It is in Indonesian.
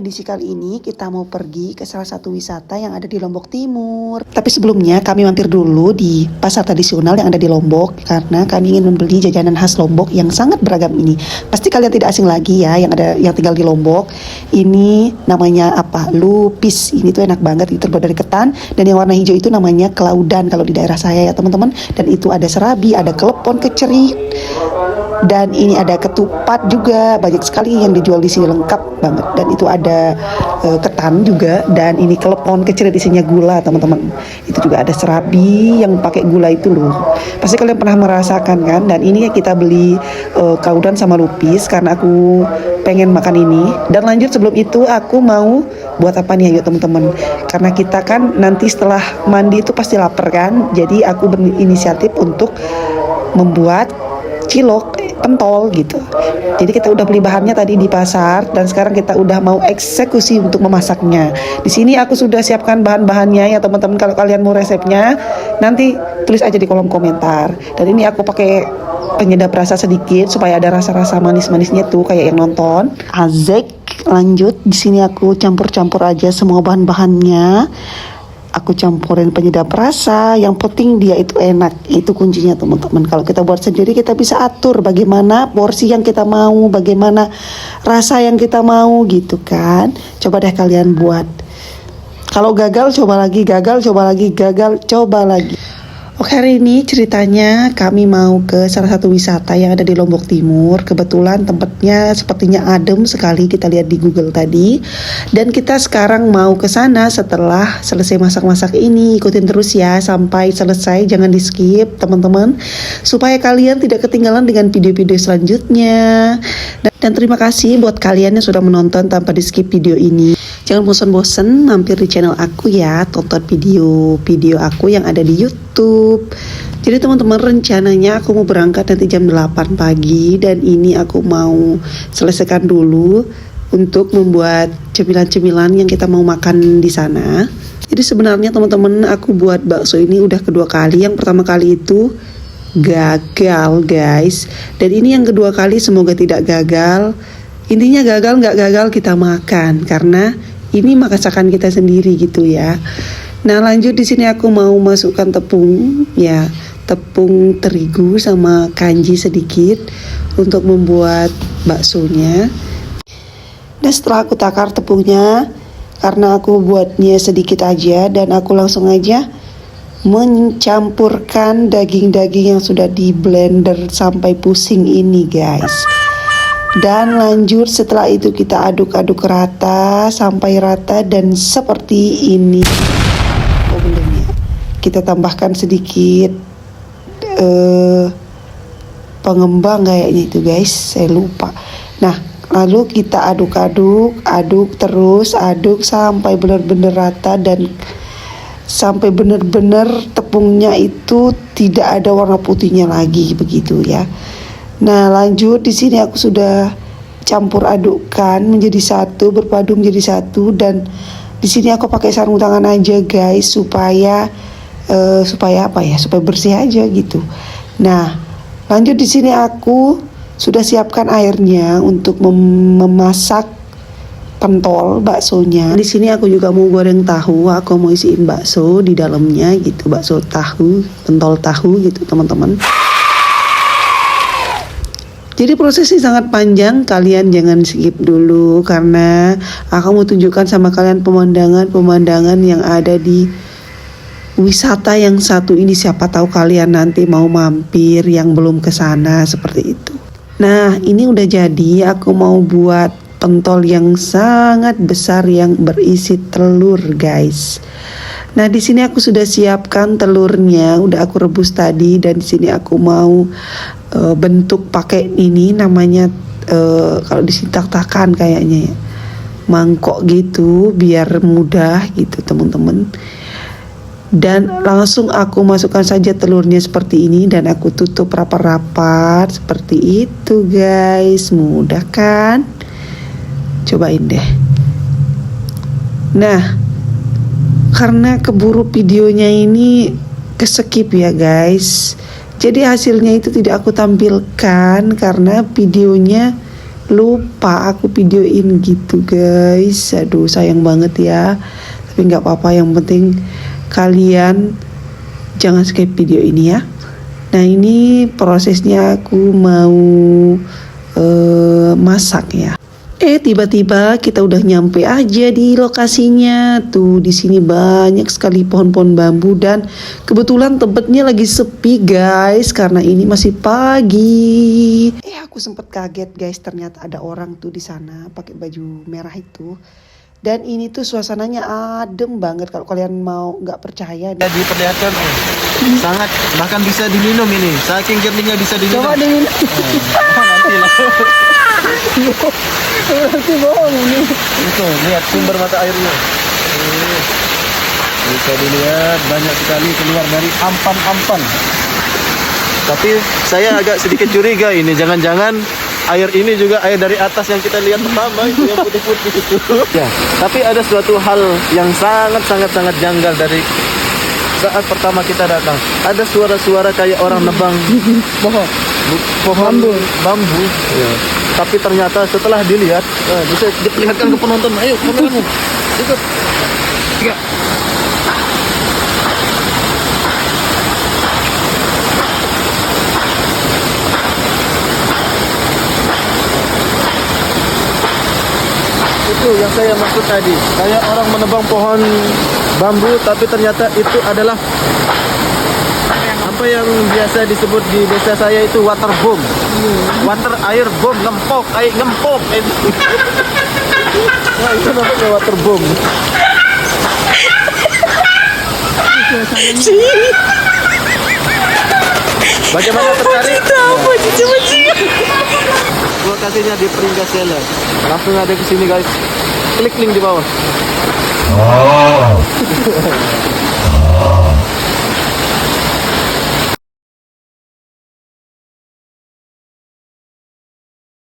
edisi kali ini kita mau pergi ke salah satu wisata yang ada di Lombok Timur. Tapi sebelumnya kami mampir dulu di pasar tradisional yang ada di Lombok karena kami ingin membeli jajanan khas Lombok yang sangat beragam ini. Pasti kalian tidak asing lagi ya yang tinggal di Lombok. Ini namanya apa? Lupis. Ini tuh enak banget, itu terbuat dari ketan dan yang warna hijau itu namanya kelaudan kalau di daerah saya ya teman-teman. Dan itu ada serabi, ada kelepon, keceri. Dan ini ada ketupat juga, banyak sekali yang dijual di sini lengkap banget. Dan itu ada ketan juga, dan ini kelepon kecil isinya gula teman-teman. Itu juga ada serabi yang pakai gula itu loh. Pasti kalian pernah merasakan kan? Dan ini kita beli kaudan sama lupis karena aku pengen makan ini. Dan lanjut sebelum itu aku mau buat apa nih ayo teman-teman? Karena kita kan nanti setelah mandi itu pasti lapar kan. Jadi aku berinisiatif untuk membuat cilok pentol gitu. Jadi kita udah beli bahannya tadi di pasar dan sekarang kita udah mau eksekusi untuk memasaknya. Di sini aku sudah siapkan bahan-bahannya ya teman-teman. Kalau kalian mau resepnya nanti tulis aja di kolom komentar. Dan ini aku pakai penyedap rasa sedikit supaya ada rasa-rasa manis-manisnya tuh kayak yang nonton. Azek. Lanjut di sini aku campur-campur aja semua bahan-bahannya. Aku campurin penyedap rasa, yang penting dia itu enak, itu kuncinya teman-teman. Kalau kita buat sendiri kita bisa atur bagaimana porsi yang kita mau, bagaimana rasa yang kita mau gitu kan. Coba deh kalian buat. Kalau gagal coba lagi, gagal coba lagi, gagal coba lagi. Oke, hari ini ceritanya kami mau ke salah satu wisata yang ada di Lombok Timur. Kebetulan tempatnya sepertinya adem sekali, kita lihat di Google tadi. Dan kita sekarang mau ke sana setelah selesai masak-masak ini. Ikutin terus ya sampai selesai, jangan di skip teman-teman. Supaya kalian tidak ketinggalan dengan video-video selanjutnya. Dan terima kasih buat kalian yang sudah menonton tanpa di skip video ini. Jangan bosan-bosan mampir di channel aku ya, tonton video-video aku yang ada di YouTube. Jadi teman-teman, rencananya aku mau berangkat nanti jam 8 pagi dan ini aku mau selesaikan dulu untuk membuat cemilan-cemilan yang kita mau makan di sana. Jadi sebenarnya teman-teman, aku buat bakso ini udah kedua kali. Yang pertama kali itu gagal guys, dan ini yang kedua kali, semoga tidak gagal. Intinya gagal nggak gagal kita makan karena ini masakan kita sendiri gitu ya. Nah lanjut di sini aku mau masukkan tepung ya, tepung terigu sama kanji sedikit untuk membuat baksonya. Dan setelah aku takar tepungnya, karena aku buatnya sedikit aja dan aku langsung aja mencampurkan daging-daging yang sudah di blender sampai pusing ini guys. Dan lanjut setelah itu kita aduk-aduk rata sampai rata dan seperti ini. Oh belum ya, kita tambahkan sedikit pengembang kayaknya itu guys, saya lupa. Nah lalu kita aduk-aduk, aduk terus, aduk sampai benar-benar rata dan sampai benar-benar tepungnya itu tidak ada warna putihnya lagi begitu ya. Nah lanjut di sini aku sudah campur adukkan menjadi satu, berpadu menjadi satu, dan di sini aku pakai sarung tangan aja guys supaya apa ya, supaya bersih aja gitu. Nah lanjut di sini aku sudah siapkan airnya untuk memasak pentol baksonya. Di sini aku juga mau goreng tahu, aku mau isiin bakso di dalamnya gitu, bakso tahu, pentol tahu gitu teman-teman. Jadi prosesnya sangat panjang, kalian jangan skip dulu karena aku mau tunjukkan sama kalian pemandangan yang ada di wisata yang satu ini. Siapa tahu kalian nanti mau mampir yang belum ke sana seperti itu. Nah, ini udah jadi, aku mau buat pentol yang sangat besar yang berisi telur guys. Nah di sini aku sudah siapkan telurnya, udah aku rebus tadi, dan di sini aku mau bentuk pakai ini namanya kalau di sini tak-takan kayaknya ya, mangkok gitu biar mudah gitu teman-teman. Dan langsung aku masukkan saja telurnya seperti ini dan aku tutup rapat-rapat seperti itu guys, mudah kan? Cobain deh. Nah karena keburu videonya ini keskip ya guys, jadi hasilnya itu tidak aku tampilkan karena videonya lupa aku videoin gitu guys. Aduh sayang banget ya. Tapi nggak apa-apa, yang penting kalian jangan skip video ini ya. Nah ini prosesnya aku mau masak ya. Tiba-tiba kita udah nyampe aja di lokasinya. Tuh di sini banyak sekali pohon-pohon bambu dan kebetulan tempatnya lagi sepi guys karena ini masih pagi. Aku sempet kaget guys, ternyata ada orang tuh di sana pakai baju merah itu. Dan ini tuh suasananya adem banget, kalau kalian mau nggak percaya. Ya, diperlihatkan sangat, bahkan bisa diminum ini, saking jernihnya bisa diminum. Coba diminum. Nanti lah. Nanti bohong ini. Itu lihat sumber mata airnya. Bisa dilihat banyak sekali keluar dari ampan-ampan. Tapi saya agak sedikit curiga ini, jangan-jangan air ini juga air dari atas yang kita lihat pertama itu yang putih-putih itu. Ya, tapi ada suatu hal yang sangat janggal dari saat pertama kita datang. Ada suara-suara kayak orang nebang pohon bambu. Ya. Tapi ternyata setelah dilihat, bisa diperlihatkan ke penonton. Ayo, kameramu, ikut. 3. Itu yang saya maksud tadi, kayak orang menebang pohon bambu, tapi ternyata itu adalah apa yang biasa disebut di desa saya itu water bomb. Water air bom, ngempok. Nah, itu namanya water bomb. Bagaimana, tertarik? Lokasinya di Pringgasela. Langsung ada ke sini guys. Klik link di bawah.